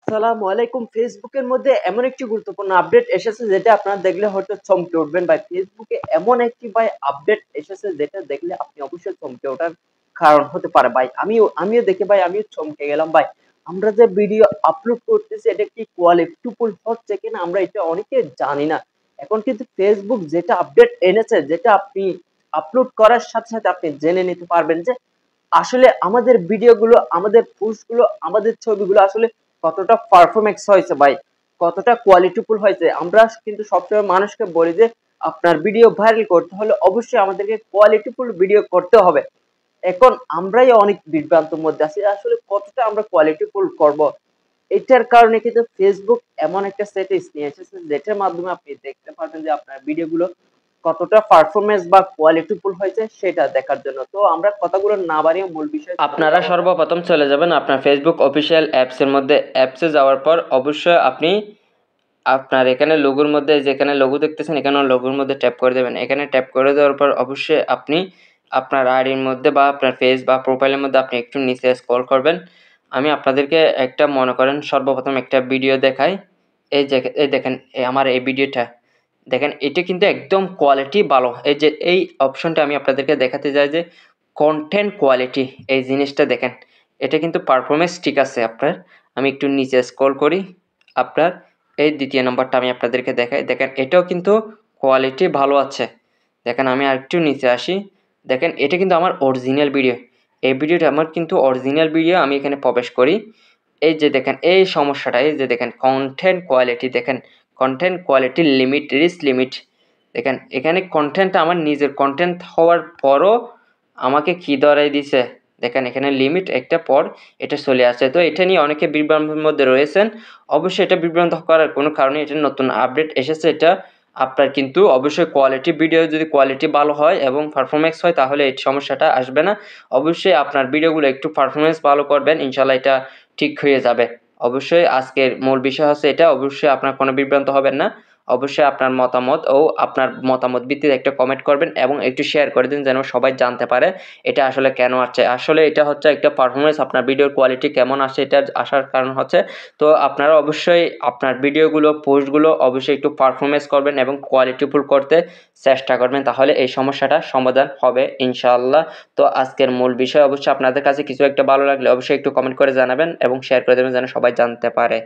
আসসালামু আলাইকুম। ফেসবুকের মধ্যে এমন একটি গুরুত্বপূর্ণ আপডেট এসেছে যেটা আপনারা দেখলে হয়তো চমকে উঠবেন ভাই। ফেসবুকে এমন একটি ভাই আপডেট এসেছে যেটা দেখলে আপনি অবশ্যই চমকে ওঠার কারণ হতে পারে ভাই। আমিও দেখে ভাই আমিও চমকে গেলাম ভাই। আমরা যে ভিডিও আপলোড করতেছি এটা কি কোয়ালিটিফুল হচ্ছে কিনা আমরা এটা অনেকে জানি না। এখন কিন্তু ফেসবুক যেটা আপডেট এনেছে যেটা আপনি আপলোড করার সাথে সাথে আপনি জেনে নিতে পারবেন যে আসলে আমাদের ভিডিওগুলো, আমাদের পোস্টগুলো, আমাদের ছবিগুলো আসলে কতটা পারফরম্যান্স হয়েছে ভাই, কতটা কোয়ালিটিফুল হয়েছে। আমরা কিন্তু সবসময় মানুষকে বলি যে আপনার ভিডিও ভাইরাল করতে হলে অবশ্যই আমাদেরকে কোয়ালিটিফুল ভিডিও করতে হবে। এখন আমরাই অনেক বিভ্রান্তের মধ্যে আছি আসলে কতটা আমরা কোয়ালিটিফুল করব। এটার কারণে কিন্তু ফেসবুক এমন একটা সেটিংস নিয়ে এসেছে যেটার মাধ্যমে আপনি দেখতে পারবেন যে আপনার ভিডিওগুলো কতটা পারফরম্যান্স বা কোয়ালিটিফুল হয়েছে সেটা দেখার জন্য। তো আমরা কথাগুলো না বাড়িয়ে মূল বিষয় আপনারা সর্বপ্রথম চলে যাবেন আপনার ফেসবুক অফিসিয়াল অ্যাপসের মধ্যে। অ্যাপসে যাওয়ার পর অবশ্যই আপনি আপনার এখানে লোগোর মধ্যে যেখানে লোগো দেখতেছেন এখানে লোগোর মধ্যে ট্যাপ করে দেবেন। এখানে ট্যাপ করে দেওয়ার পর অবশ্যই আপনি আপনার আইডির মধ্যে বা আপনার ফেস বা প্রোফাইলের মধ্যে আপনি একটু নিচে স্ক্রল করবেন। আমি আপনাদেরকে একটা মনে করেন সর্বপ্রথম একটা ভিডিও দেখাই। এই দেখেন আমার এই ভিডিওটা দেখেন, এটা কিন্তু একদম কোয়ালিটি ভালো। এই যে এই অপশনটা আমি আপনাদেরকে দেখাতে চাই যে কন্টেন্ট কোয়ালিটি, এই জিনিসটা দেখেন, এটা কিন্তু পারফরমেন্স ঠিক আছে আপনার। আমি একটু নিচে স্ক্রল করি, আপনার এই দ্বিতীয় নম্বরটা আমি আপনাদেরকে দেখাই। দেখেন এটাও কিন্তু কোয়ালিটি ভালো আছে। দেখেন আমি আরেকটু নিচে আসি, দেখেন এটা কিন্তু আমার অরিজিনাল ভিডিও। এই ভিডিওটা আমার কিন্তু অরিজিনাল ভিডিও। আমি এখানে প্রবেশ করি, এই যে দেখেন এই সমস্যাটা, এই যে দেখেন কন্টেন্ট কোয়ালিটি, দেখেন content quality limit reach limit. দেখেন এখানে কন্টেন্ট আমার নিজের কন্টেন্ট হওয়ার পরও আমাকে কি ধরাই দিছে, দেখেন এখানে লিমিট একটা পর এটা চলে আসছে। তো এটা নিয়ে অনেকে বিভ্রান্তির মধ্যে রয়েছেন। অবশ্যই এটা বিভ্রান্ত করার কোনো কারণে, এটা নতুন আপডেট এসেছে। এটা আপনার কিন্তু অবশ্যই কোয়ালিটি ভিডিও যদি কোয়ালিটি ভালো হয় এবং পারফরমেন্স হয় তাহলে এই সমস্যাটা আসবে না। অবশ্যই আপনার ভিডিওগুলো একটু পারফরমেন্স ভালো করবেন, ইনশাল্লাহ এটা ঠিক হয়ে যাবে। অবশ্যই আজকের মূল বিষয় হচ্ছে এটা। অবশ্যই আপনার কোনো বিভ্রান্ত হবেন না। অবশ্যই আপনার মতামত ও আপনার মতামত ভিত্তিতে একটা কমেন্ট করবেন এবং একটু শেয়ার করে দিন যেন সবাই জানতে পারে এটা আসলে কেন আসছে। আসলে এটা হচ্ছে একটা পারফরমেন্স, আপনার ভিডিওর কোয়ালিটি কেমন আসছে এটা আসার কারণ হচ্ছে। তো আপনারা অবশ্যই আপনার ভিডিওগুলো পোস্টগুলো অবশ্যই একটু পারফরমেন্স করবেন এবং কোয়ালিটিফুল করতে চেষ্টা করবেন, তাহলে এই সমস্যাটা সমাধান হবে ইনশাআল্লাহ। তো আজকের মূল বিষয়, অবশ্যই আপনাদের কাছে কিছু একটা ভালো লাগলে অবশ্যই একটু কমেন্ট করে জানাবেন এবং শেয়ার করে দেবেন যেন সবাই জানতে পারে।